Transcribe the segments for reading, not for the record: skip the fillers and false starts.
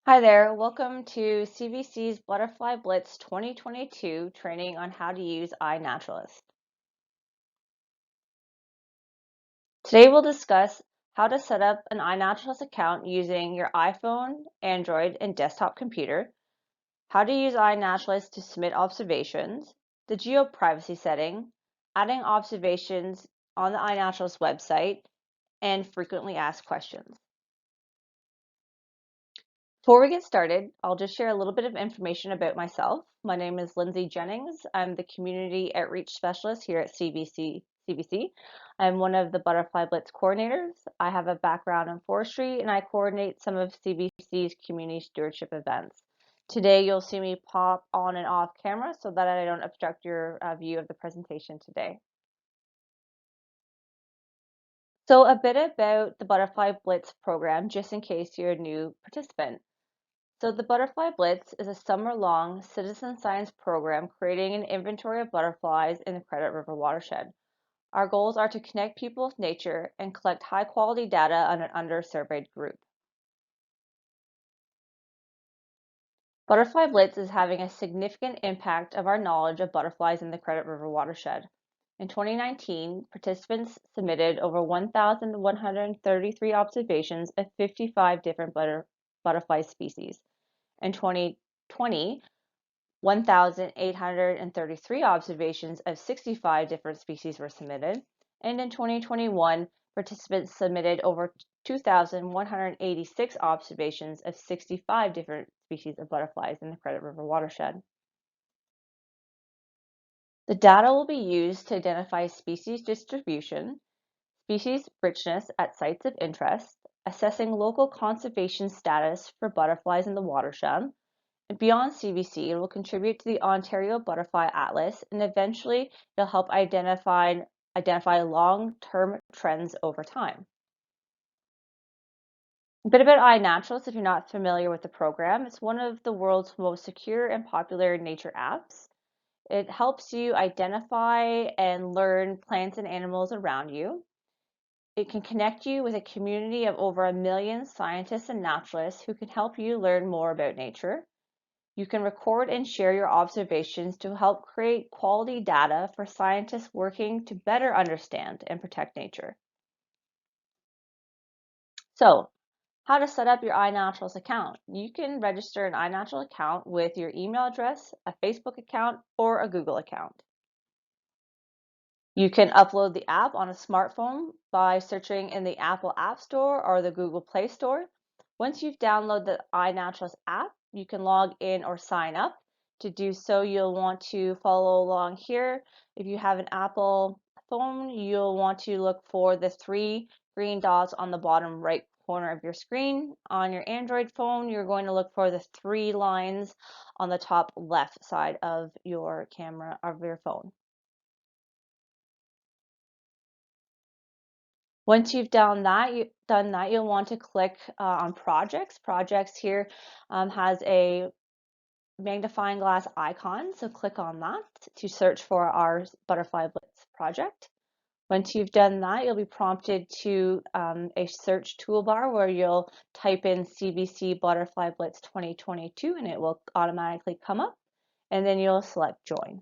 Hi there, welcome to CVC's Butterfly Blitz 2022 training on how to use iNaturalist. Today we'll discuss how to set up an iNaturalist account using your iPhone, Android, and desktop computer, how to use iNaturalist to submit observations, the Geoprivacy Setting, adding observations on the iNaturalist website, and frequently asked questions. Before we get started, I'll just share a little bit of information about myself. My name is Lindsay Jennings. I'm the Community Outreach Specialist here at CVC. I'm one of the Butterfly Blitz coordinators. I have a background in forestry and I coordinate some of CVC's community stewardship events. Today you'll see me pop on and off camera so that I don't obstruct your view of the presentation today. So a bit about the Butterfly Blitz program, just in case you're a new participant. So the Butterfly Blitz is a summer-long citizen science program creating an inventory of butterflies in the Credit River watershed. Our goals are to connect people with nature and collect high-quality data on an under-surveyed group. Butterfly Blitz is having a significant impact of our knowledge of butterflies in the Credit River watershed. In 2019, participants submitted over 1,133 observations of 55 different butterfly species. In 2020, 1,833 observations of 65 different species were submitted, and in 2021, participants submitted over 2,186 observations of 65 different species of butterflies in the Credit River watershed. The data will be used to identify species distribution, species richness at sites of interest, assessing local conservation status for butterflies in the watershed. And beyond CVC, it will contribute to the Ontario Butterfly Atlas, and eventually it'll help identify long-term trends over time. A bit about iNaturalist, if you're not familiar with the program. It's one of the world's most secure and popular nature apps. It helps you identify and learn plants and animals around you. It can connect you with a community of over 1 million scientists and naturalists who can help you learn more about nature. You can record and share your observations to help create quality data for scientists working to better understand and protect nature. So, how to set up your iNaturalist account. You can register an iNaturalist account with your email address, a Facebook account, or a Google account. You can upload the app on a smartphone by searching in the Apple App Store or the Google Play Store. Once you've downloaded the iNaturalist app, you can log in or sign up. To do so, you'll want to follow along here. If you have an Apple phone, you'll want to look for the 3 green dots on the bottom right corner of your screen. On your Android phone, you're going to look for the 3 lines on the top left side of your camera of your phone. Once you've done that, you'll want to click on projects. Projects here has a magnifying glass icon, so click on that to search for our Butterfly Blitz project. Once you've done that, you'll be prompted to a search toolbar where you'll type in CVC Butterfly Blitz 2022 and it will automatically come up, and then you'll select Join.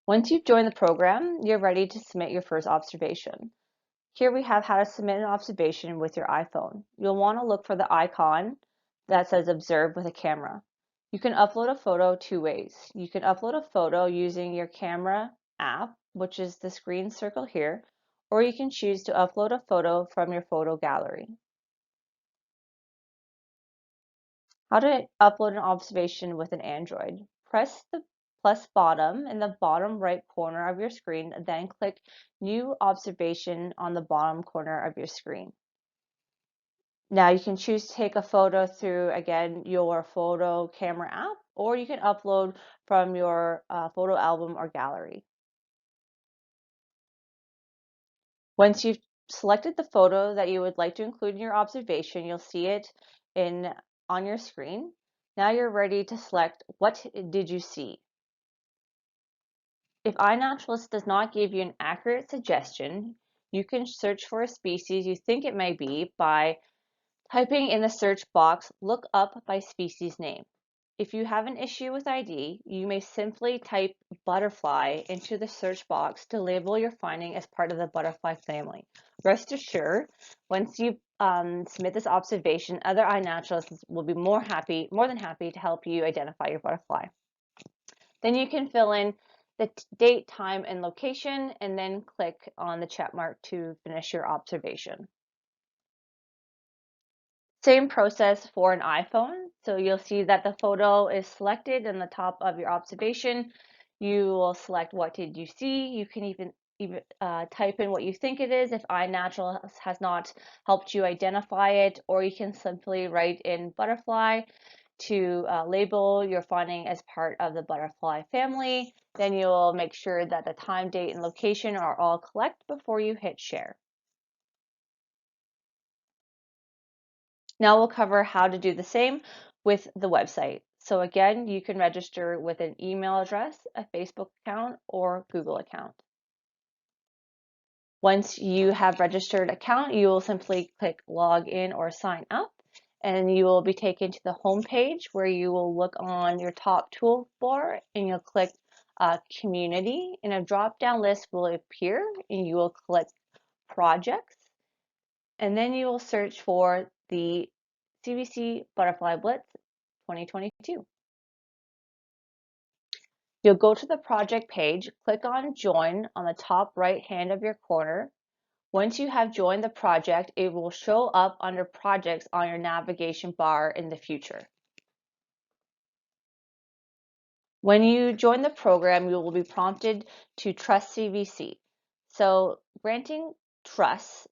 Once you've joined the program, you're ready to submit your first observation. Here we have how to submit an observation with your iPhone. You'll want to look for the icon that says Observe with a camera. You can upload a photo 2 ways. You can upload a photo using your camera app, which is the screen circle here, or you can choose to upload a photo from your photo gallery. How to upload an observation with an Android. Press the plus bottom in the bottom right corner of your screen, then click New Observation on the bottom corner of your screen. Now you can choose to take a photo through, again, your photo camera app, or you can upload from your photo album or gallery. Once you've selected the photo that you would like to include in your observation, you'll see it on your screen. Now you're ready to select what did you see. If iNaturalist does not give you an accurate suggestion, you can search for a species you think it may be by Typing in the search box, look up by species name. If you have an issue with ID, you may simply type butterfly into the search box to label your finding as part of the butterfly family. Rest assured, once you submit this observation, other iNaturalists will be more than happy to help you identify your butterfly. Then you can fill in the date, time, and location, and then click on the check mark to finish your observation. Same process for an iPhone. So you'll see that the photo is selected in the top of your observation. You will select what did you see. You can even type in what you think it is if iNaturalist has not helped you identify it, or you can simply write in butterfly to label your finding as part of the butterfly family. Then you'll make sure that the time, date, and location are all correct before you hit share. Now we'll cover how to do the same with the website. So again, you can register with an email address, a Facebook account, or Google account. Once you have registered account, you will simply click log in or sign up, and you will be taken to the home page where you will look on your top toolbar and you'll click community, and a drop-down list will appear and you will click projects, and then you will search for the CBC Butterfly Blitz 2022. You'll go to the project page, click on Join on the top right hand of your corner. Once you have joined the project, it will show up under Projects on your navigation bar in the future. When you join the program, you will be prompted to trust CBC. So granting trust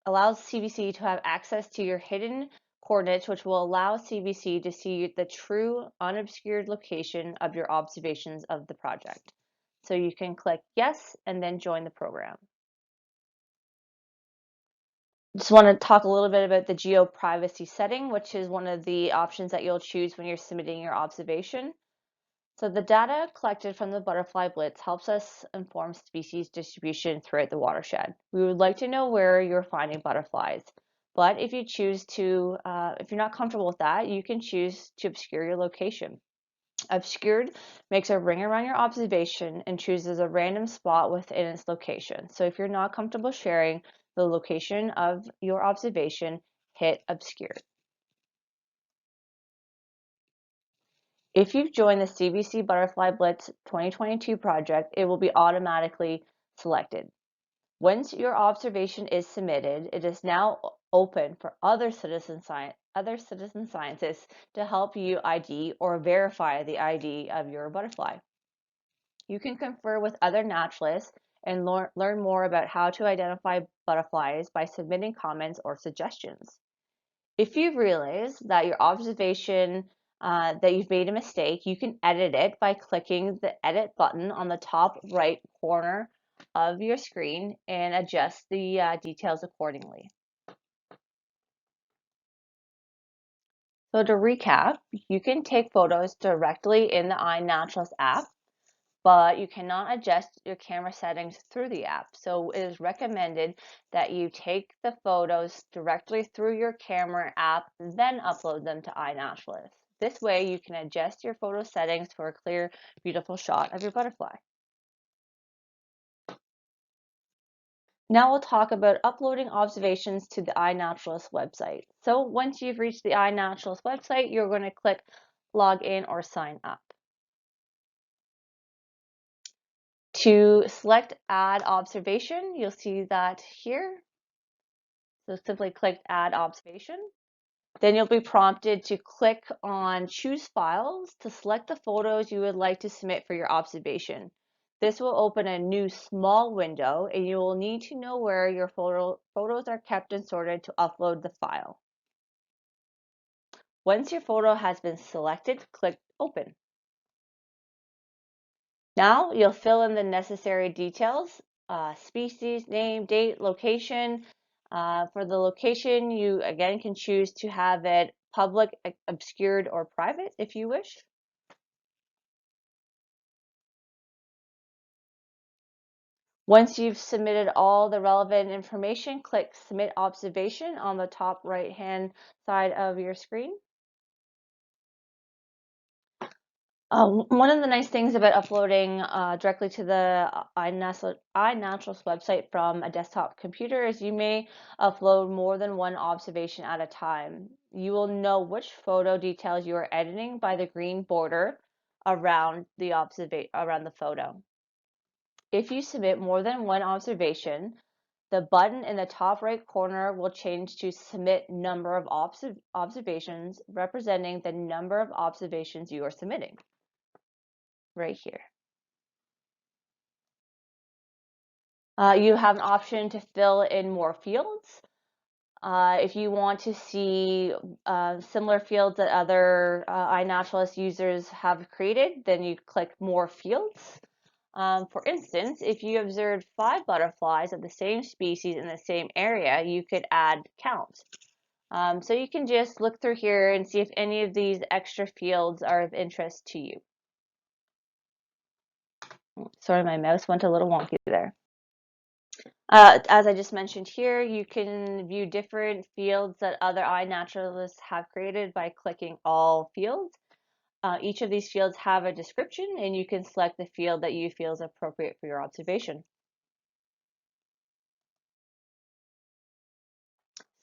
allows CBC to have access to your hidden coordinates, which will allow CBC to see the true unobscured location of your observations of the project. So you can click yes and then join the program. Just want to talk a little bit about the Geoprivacy Setting, which is one of the options that you'll choose when you're submitting your observation. So the data collected from the butterfly blitz helps us inform species distribution throughout the watershed. We would like to know where you're finding butterflies, but if you choose to, if you're not comfortable with that, you can choose to obscure your location. Obscured makes a ring around your observation and chooses a random spot within its location. So if you're not comfortable sharing the location of your observation, hit obscured. If you've joined the CBC Butterfly Blitz 2022 project, it will be automatically selected. Once your observation is submitted, it is now open for other citizen scientists to help you ID or verify the ID of your butterfly. You can confer with other naturalists and learn more about how to identify butterflies by submitting comments or suggestions. If you realize that your observation that you've made a mistake, you can edit it by clicking the edit button on the top right corner of your screen and adjust the details accordingly. So to recap, you can take photos directly in the iNaturalist app, but you cannot adjust your camera settings through the app. So it is recommended that you take the photos directly through your camera app, then upload them to iNaturalist. This way you can adjust your photo settings for a clear, beautiful shot of your butterfly. Now we'll talk about uploading observations to the iNaturalist website. So once you've reached the iNaturalist website, you're going to click log in or sign up. To select add observation, you'll see that here. So simply click add observation. Then you'll be prompted to click on choose files to select the photos you would like to submit for your observation. This will open a new small window and you will need to know where your photos are kept and sorted to upload the file. Once your photo has been selected, click open. Now you'll fill in the necessary details, species, name, date, location. For the location, you again can choose to have it public, obscured, or private if you wish. Once you've submitted all the relevant information, click Submit Observation on the top right-hand side of your screen. One of the nice things about uploading directly to the iNaturalist website from a desktop computer is you may upload more than one observation at a time. You will know which photo details you are editing by the green border around the photo. If you submit more than one observation, the button in the top right corner will change to Submit Number of Observations, representing the number of observations you are submitting. Right here. You have an option to fill in more fields. If you want to see similar fields that other iNaturalist users have created, then you click More Fields. For instance, if you observed 5 butterflies of the same species in the same area, you could add count. So you can just look through here and see if any of these extra fields are of interest to you. Sorry, my mouse went a little wonky there. As I just mentioned here, you can view different fields that other iNaturalists have created by clicking all fields. Each of these fields have a description, and you can select the field that you feel is appropriate for your observation.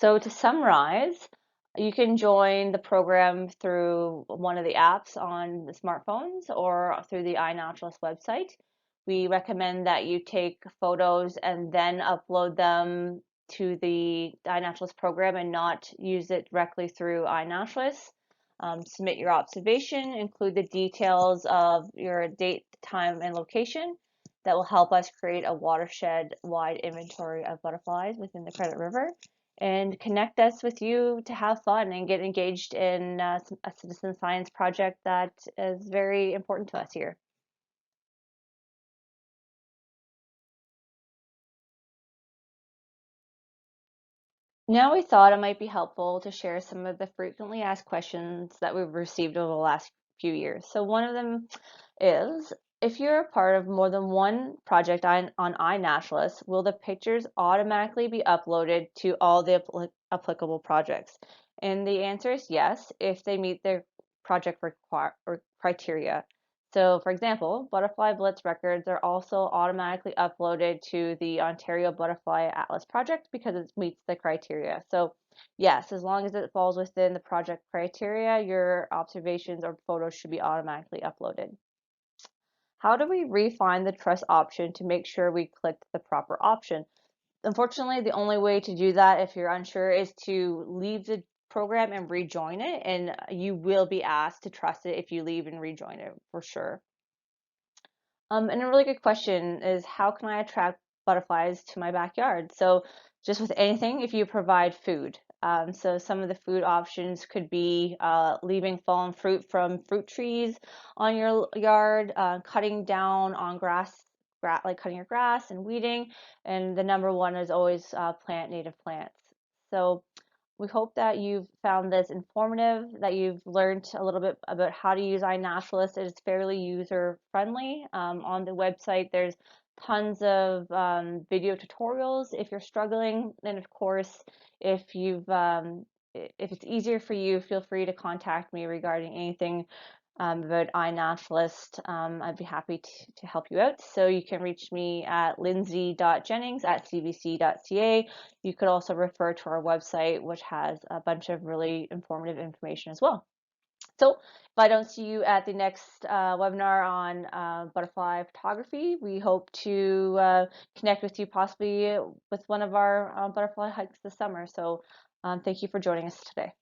So to summarize, you can join the program through one of the apps on the smartphones or through the iNaturalist website. We recommend that you take photos and then upload them to the iNaturalist program and not use it directly through iNaturalist. Submit your observation, include the details of your date, time, and location. That will help us create a watershed-wide inventory of butterflies within the Credit River and connect us with you to have fun and get engaged in a citizen science project that is very important to us here. Now we thought it might be helpful to share some of the frequently asked questions that we've received over the last few years. So one of them is, if you're a part of more than one project on iNaturalist, will the pictures automatically be uploaded to all the applicable projects? And the answer is yes, if they meet their project criteria. So for example, butterfly Blitz records are also automatically uploaded to the Ontario Butterfly Atlas project because it meets the criteria. So yes, as long as it falls within the project criteria, your observations or photos should be automatically uploaded. How do we refine the trust option to make sure we clicked the proper option? Unfortunately, the only way to do that if you're unsure is to leave the program and rejoin it, and you will be asked to trust it if you leave and rejoin it for sure. And a really good question is, how can I attract butterflies to my backyard? So just with anything, if you provide food. So some of the food options could be leaving fallen fruit from fruit trees on your yard, cutting down on like cutting your grass and weeding. And the number one is always plant native plants. So we hope that you've found this informative, that you've learned a little bit about how to use iNaturalist. It is fairly user friendly. On the website, there's tons of video tutorials if you're struggling. And of course, if if it's easier for you, feel free to contact me regarding anything about iNaturalist. I'd be happy to help you out. So you can reach me at lindsay.jennings@cbc.ca. You could also refer to our website, which has a bunch of really informative information as well. So if I don't see you at the next webinar on butterfly photography, we hope to connect with you possibly with one of our butterfly hikes this summer. So thank you for joining us today.